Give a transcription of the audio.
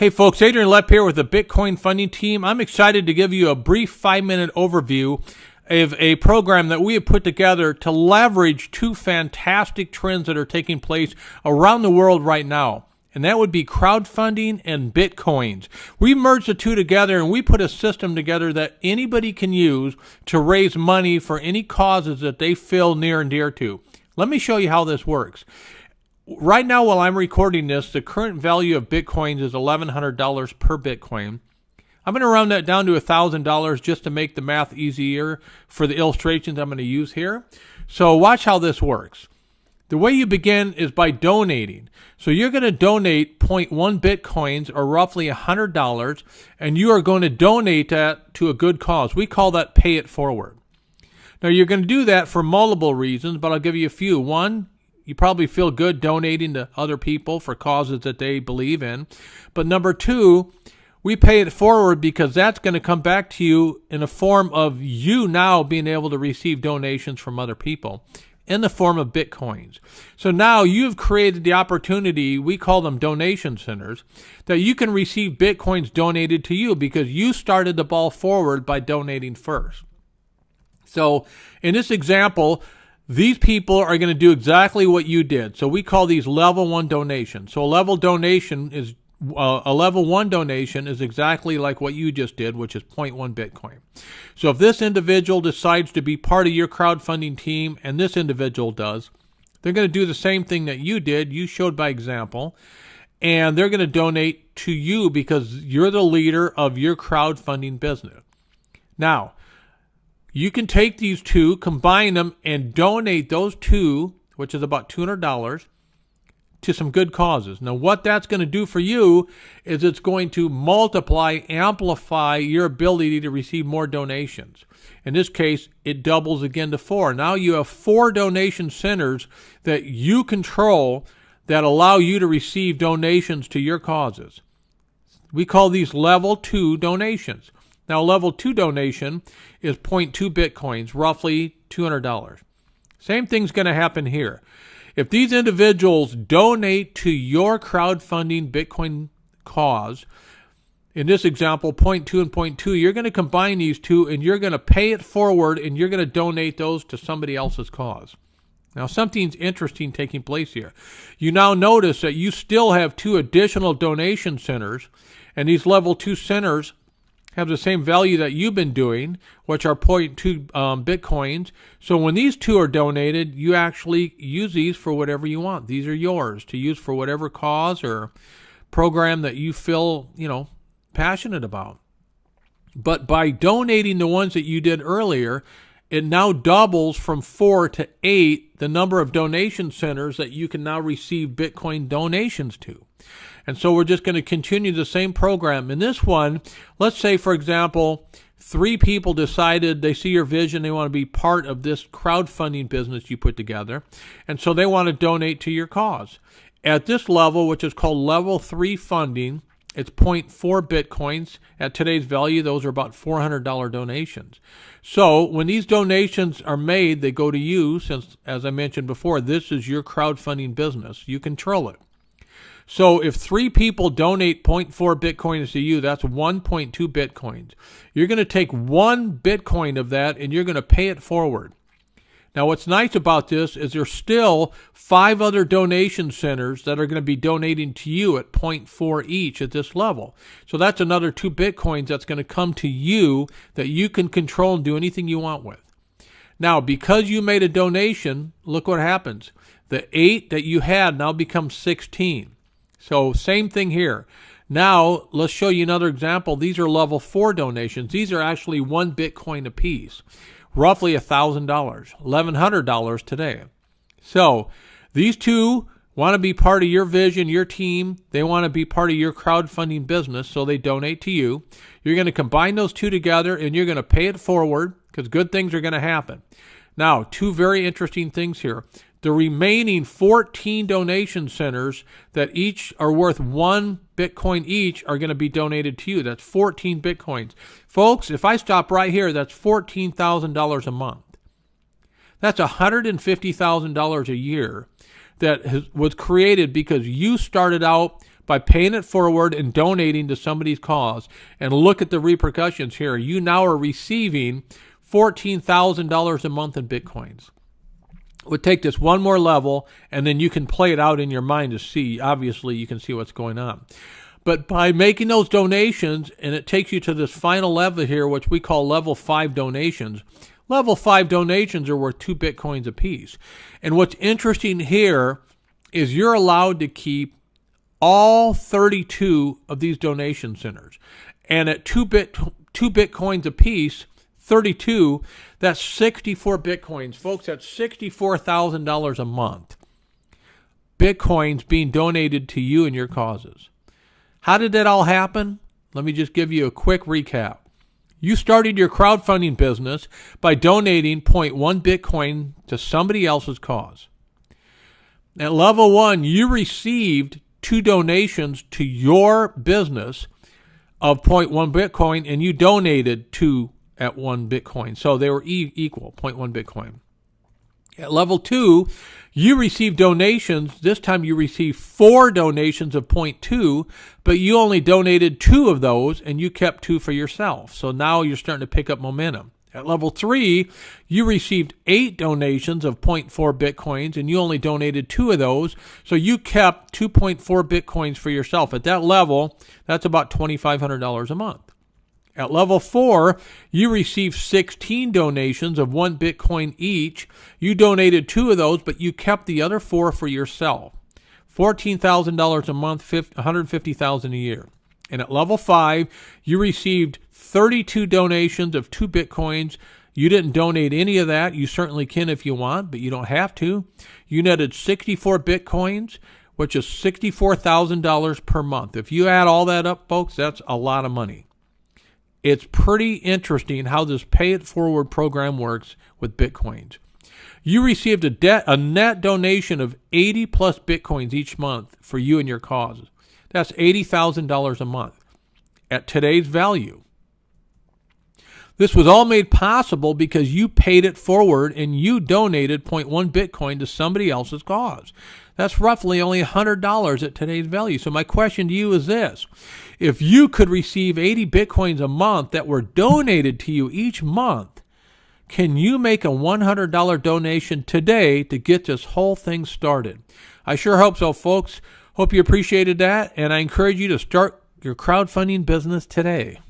Hey folks, Adrian Lepp here with the Bitcoin funding team. I'm excited to give you a brief 5-minute overview of a program that we have put together to leverage two fantastic trends that are taking place around the world right now. And that would be crowdfunding and Bitcoins. We merged the two together and we put a system together that anybody can use to raise money for any causes that they feel near and dear to. Let me show you how this works. Right now, while I'm recording this, the current value of Bitcoins is $1,100 per Bitcoin. I'm going to round that down to $1,000 just to make the math easier for the illustrations I'm going to use here. So watch how this works. The way you begin is by donating. So you're going to donate 0.1 Bitcoins, or roughly $100, and you are going to donate that to a good cause. We call that pay it forward. Now, you're going to do that for multiple reasons, but I'll give you a few. One, you probably feel good donating to other people for causes that they believe in. But number two, we pay it forward because that's going to come back to you in the form of you now being able to receive donations from other people in the form of Bitcoins. So now you've created the opportunity, we call them donation centers, that you can receive Bitcoins donated to you because you started the ball forward by donating first. So in this example, these people are going to do exactly what you did. So we call these level 1 donations. So a level 1 donation is exactly like what you just did, which is 0.1 Bitcoin. So if this individual decides to be part of your crowdfunding team, and this individual does, they're going to do the same thing that you did. You showed by example, and they're going to donate to you because you're the leader of your crowdfunding business. Now, you can take these two, combine them, and donate those two, which is about $200, to some good causes. Now, what that's going to do for you is it's going to multiply, amplify your ability to receive more donations. In this case, it doubles again to 4. Now you have 4 donation centers that you control that allow you to receive donations to your causes. We call these level 2 donations. Now, level 2 donation is 0.2 Bitcoins, roughly $200. Same thing's going to happen here. If these individuals donate to your crowdfunding Bitcoin cause, in this example, 0.2 and 0.2, you're going to combine these two and you're going to pay it forward and you're going to donate those to somebody else's cause. Now, something's interesting taking place here. You now notice that you still have 2 additional donation centers, and these level 2 centers have the same value that you've been doing, which are 0.2 Bitcoins. So when these two are donated, you actually use these for whatever you want. These are yours to use for whatever cause or program that you feel, passionate about. But by donating the ones that you did earlier, it now doubles from 4 to 8 the number of donation centers that you can now receive Bitcoin donations to. And so we're just going to continue the same program. In this one, let's say, for example, 3 people decided they see your vision, they want to be part of this crowdfunding business you put together, and so they want to donate to your cause. At this level, which is called level 3 funding, it's 0.4 Bitcoins. At today's value, those are about $400 donations. So when these donations are made, they go to you, since, as I mentioned before, this is your crowdfunding business. You control it. So if 3 people donate 0.4 Bitcoins to you, that's 1.2 Bitcoins. You're going to take 1 Bitcoin of that and you're going to pay it forward. Now, what's nice about this is there's still 5 other donation centers that are going to be donating to you at 0.4 each at this level. So that's another 2 Bitcoins that's going to come to you that you can control and do anything you want with. Now, because you made a donation, look what happens. The 8 that you had now becomes 16. So same thing here. Now, let's show you another example. These are level 4 donations. These are actually 1 Bitcoin apiece, roughly $1,000, $1,100 today. So these two want to be part of your vision, your team. They want to be part of your crowdfunding business, so they donate to you. You're going to combine those two together, and you're going to pay it forward because good things are going to happen. Now, 2 very interesting things here. The remaining 14 donation centers that each are worth 1 Bitcoin each are going to be donated to you. That's 14 Bitcoins. Folks, if I stop right here, that's $14,000 a month. That's $150,000 a year that was created because you started out by paying it forward and donating to somebody's cause. And look at the repercussions here. You now are receiving $14,000 a month in Bitcoins. We'll take this one more level, and then you can play it out in your mind to see. Obviously, you can see what's going on. But by making those donations, and it takes you to this final level here, which we call level 5 donations. Level 5 donations are worth 2 Bitcoins apiece. And what's interesting here is you're allowed to keep all 32 of these donation centers. And at 2 Bitcoins apiece, 32, that's 64 Bitcoins. Folks, that's $64,000 a month. Bitcoins being donated to you and your causes. How did that all happen? Let me just give you a quick recap. You started your crowdfunding business by donating 0.1 Bitcoin to somebody else's cause. At level 1, you received 2 donations to your business of 0.1 Bitcoin, and you donated 2 at 1 Bitcoin. So they were equal, 0.1 Bitcoin. At level 2, you received donations. This time you received 4 donations of 0.2, but you only donated 2 of those, and you kept 2 for yourself. So now you're starting to pick up momentum. At level 3, you received 8 donations of 0.4 Bitcoins, and you only donated 2 of those, so you kept 2.4 Bitcoins for yourself. At that level, that's about $2,500 a month. At level 4, you received 16 donations of 1 Bitcoin each. You donated 2 of those, but you kept the other 4 for yourself. $14,000 a month, $150,000 a year. And at level 5, you received 32 donations of 2 Bitcoins. You didn't donate any of that. You certainly can if you want, but you don't have to. You netted 64 Bitcoins, which is $64,000 per month. If you add all that up, folks, that's a lot of money. It's pretty interesting how this Pay It Forward program works with Bitcoins. You received a net donation of 80 plus Bitcoins each month for you and your causes. That's $80,000 a month at today's value. This was all made possible because you paid it forward and you donated 0.1 Bitcoin to somebody else's cause. That's roughly only $100 at today's value. So my question to you is this. If you could receive 80 Bitcoins a month that were donated to you each month, can you make a $100 donation today to get this whole thing started? I sure hope so, folks. Hope you appreciated that, and I encourage you to start your crowdfunding business today.